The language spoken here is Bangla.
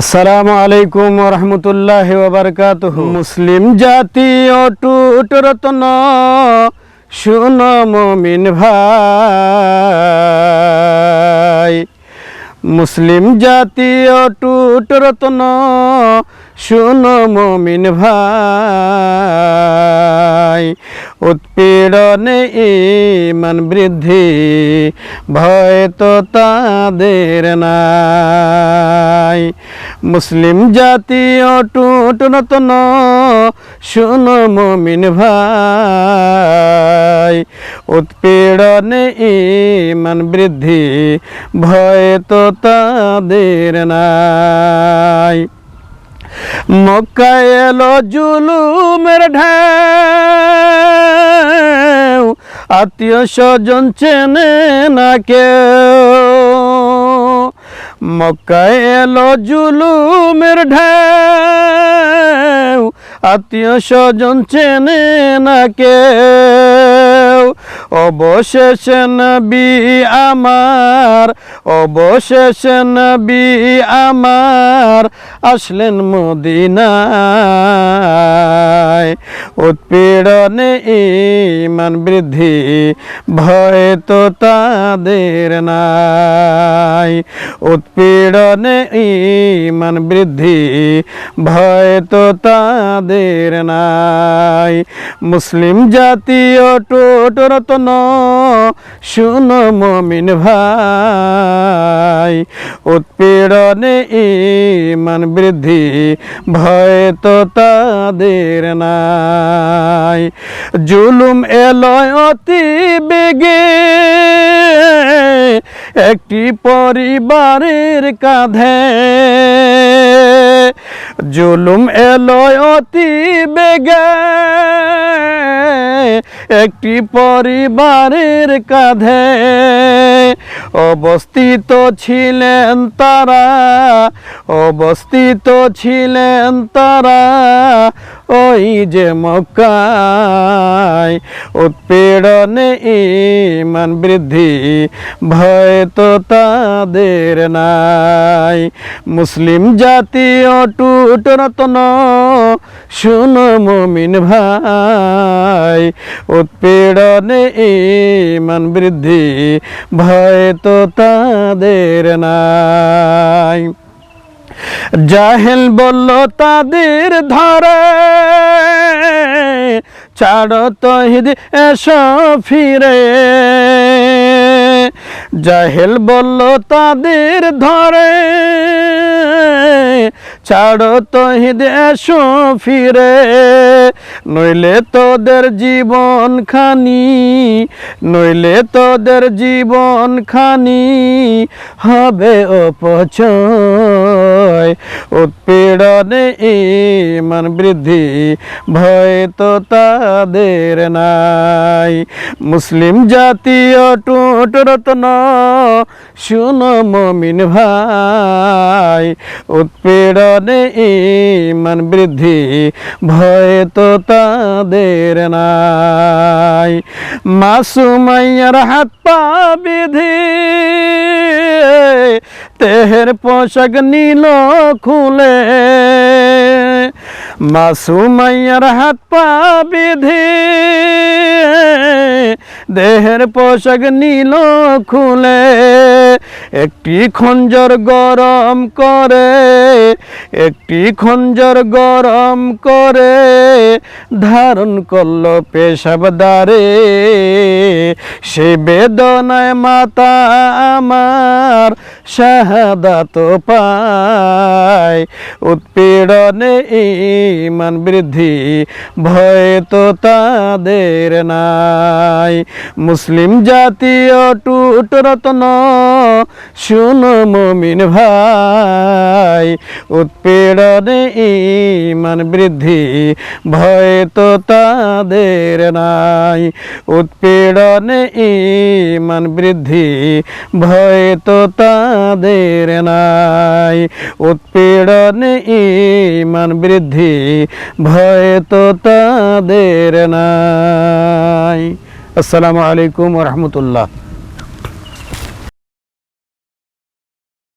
আসসালামু আলাইকুম ওয়া রাহমাতুল্লাহি ওয়া বারাকাতুহু। মুসলিম জাতি অটুট রত্ন শুনো মুমিন ভাই, মুসলিম জাতি অটুট রত্ন শুনো মুমিন ভাই। উৎপীড়নে ঈমান বৃদ্ধি ভয় তো তাদের নাই। মুসলিম জাতি অটুট রত্ন শুনো মুমিন ভাই। উৎপীড়নে ঈমান বৃদ্ধি ভয় তো তাদের নাই। মক্কায় এলো জুলুমের ঢেউ, আত্মীয় স্বজন চেনে না কেউ। মক্কায় এলো জুলুমের ঢেউ, আত্মীয় স্বজন চেনে না কেউ। অবশেষে নবী আমার, অবশেষে নবী আমার আসলেন মদিনায়। উৎপীড়নে ঈমান বৃদ্ধি ভয় তো তাদের নাই। উৎপীড়নে ঈমান বৃদ্ধি ভয় তো তাদের নাই। মুসলিম জাতি অটুট রত্ন শুনো মুমিন ভাই। উৎপীড়নে ঈমান বৃদ্ধি ভয় তো তাদের নাই। জুলুম এলো অতি বেগে একটি পরিবারের কাঁধে। জুলুম এলো অতি বেগে একটি পরিবারের কাঁধে। অবস্থিত ছিলেন তারা, অবস্থিত ছিলেন তারা ওই যে মক্কায়। উৎপীড়নে ঈমান বৃদ্ধি ভয় তো তাদের নাই। মুসলিম জাতি অটুট রত্ন শুনো মুমিন ভাই। উৎপীড়নে ঈমান বৃদ্ধি ভয় তো তাদের নাই। জাহেল বলল তাদের ধরে, ছাড়ো তৌহিদ এসো ফিরে। জাহেল বলল তাদের ধরে, ছাড়ো তৌহিদ এসো ফিরে। নইলে তোদের জীবন খানি, নইলে তোদের জীবন খানি হবে অপচয়। উৎপীড়নে ঈমান বৃদ্ধি ভয় তো তাদের নাই। মুসলিম জাতি অটুট রত্ন শুনো মুমিন ভাই। উৎপীড়নে ঈমান বৃদ্ধি ভয় তো তাদের নাই। মা সুমাইয়ার হাত পা বিধি তেহের পোশাক নিল খুলে। মা সুমাইয়ার হাত পা বিধি দেহের পোশাক নিল খুলে। একটি খঞ্জর গরম করে, একটি খঞ্জর গরম করে ধারণ করল পেশাবদারে। সে বেদনায় মাতা আমার শাহাদাত পায়। উৎপীড়নে ঈমান বৃদ্ধি ভয় তো তাদের নাই। মুসলিম জাতি অটুট রত্ন শুনো মুমিন ভাই। উৎপীড়নে ঈমান বৃদ্ধি ভয় তো তাদের নাই। উৎপীড়নে ঈমান বৃদ্ধি ভয় তো তাদের নাই। উৎপীড়নে ঈমান বৃদ্ধি ভয় তো তাদের নাই। আসসালামু আলাইকুম ওয়া রাহমাতুল্লাহ।